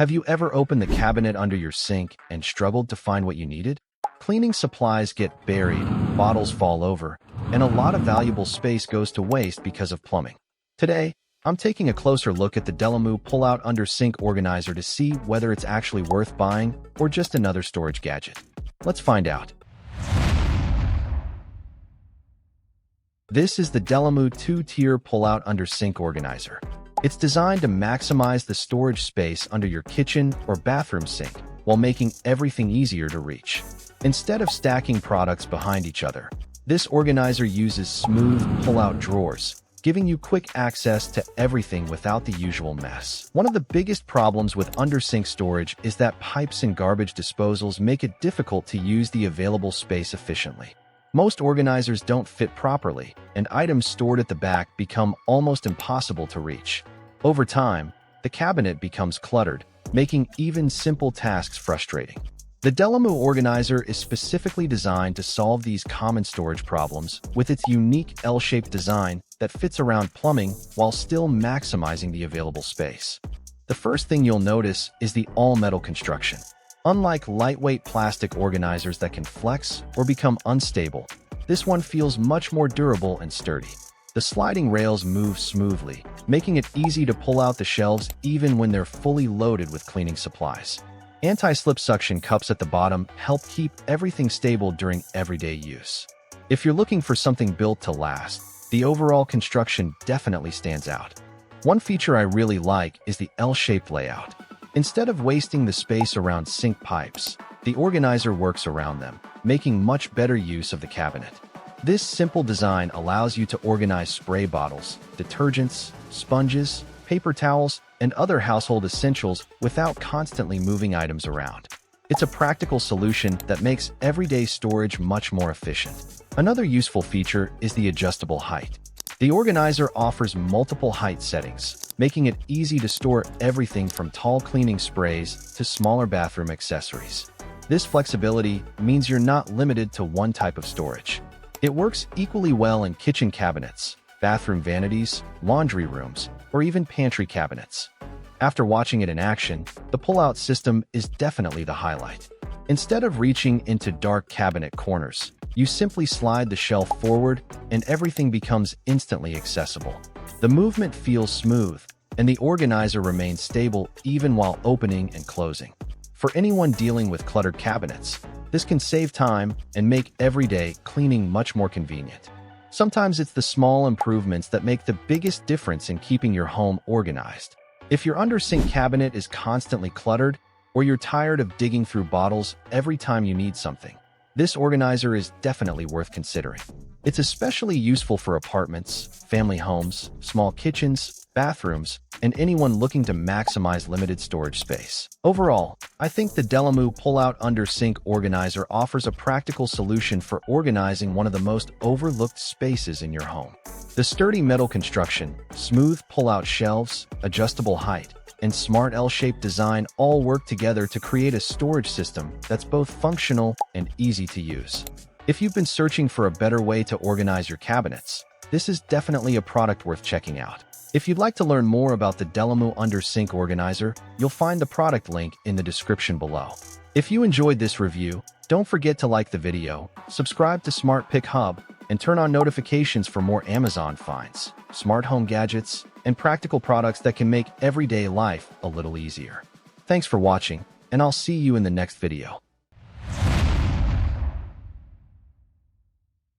Have you ever opened the cabinet under your sink and struggled to find what you needed? Cleaning supplies get buried, bottles fall over, and a lot of valuable space goes to waste because of plumbing. Today, I'm taking a closer look at the Delamu pull-out under-sink organizer to see whether it's actually worth buying or just another storage gadget. Let's find out. This is the Delamu 2-tier pull-out under-sink organizer. It's designed to maximize the storage space under your kitchen or bathroom sink while making everything easier to reach. Instead of stacking products behind each other, this organizer uses smooth pull-out drawers, giving you quick access to everything without the usual mess. One of the biggest problems with under-sink storage is that pipes and garbage disposals make it difficult to use the available space efficiently. Most organizers don't fit properly, and items stored at the back become almost impossible to reach. Over time, the cabinet becomes cluttered, making even simple tasks frustrating. The Delamu organizer is specifically designed to solve these common storage problems with its unique L-shaped design that fits around plumbing while still maximizing the available space. The first thing you'll notice is the all-metal construction. Unlike lightweight plastic organizers that can flex or become unstable, this one feels much more durable and sturdy. The sliding rails move smoothly, making it easy to pull out the shelves even when they're fully loaded with cleaning supplies. Anti-slip suction cups at the bottom help keep everything stable during everyday use. If you're looking for something built to last, the overall construction definitely stands out. One feature I really like is the L-shaped layout. Instead of wasting the space around sink pipes, the organizer works around them, making much better use of the cabinet. This simple design allows you to organize spray bottles, detergents, sponges, paper towels, and other household essentials without constantly moving items around. It's a practical solution that makes everyday storage much more efficient. Another useful feature is the adjustable height. The organizer offers multiple height settings, making it easy to store everything from tall cleaning sprays to smaller bathroom accessories. This flexibility means you're not limited to one type of storage. It works equally well in kitchen cabinets, bathroom vanities, laundry rooms, or even pantry cabinets. After watching it in action, the pull-out system is definitely the highlight. Instead of reaching into dark cabinet corners, you simply slide the shelf forward and everything becomes instantly accessible. The movement feels smooth, and the organizer remains stable even while opening and closing. For anyone dealing with cluttered cabinets, this can save time and make everyday cleaning much more convenient. Sometimes it's the small improvements that make the biggest difference in keeping your home organized. If your under-sink cabinet is constantly cluttered, or you're tired of digging through bottles every time you need something, this organizer is definitely worth considering. It's especially useful for apartments, family homes, small kitchens, bathrooms, and anyone looking to maximize limited storage space. Overall, I think the Delamu pull-out under-sink organizer offers a practical solution for organizing one of the most overlooked spaces in your home. The sturdy metal construction, smooth pull-out shelves, adjustable height, and smart L-shaped design all work together to create a storage system that's both functional and easy to use. If you've been searching for a better way to organize your cabinets, this is definitely a product worth checking out. If you'd like to learn more about the Delamu under-sink organizer, you'll find the product link in the description below. If you enjoyed this review, don't forget to like the video, subscribe to Smart Pick Hub, and turn on notifications for more Amazon finds, smart home gadgets, and practical products that can make everyday life a little easier. Thanks for watching, and I'll see you in the next video.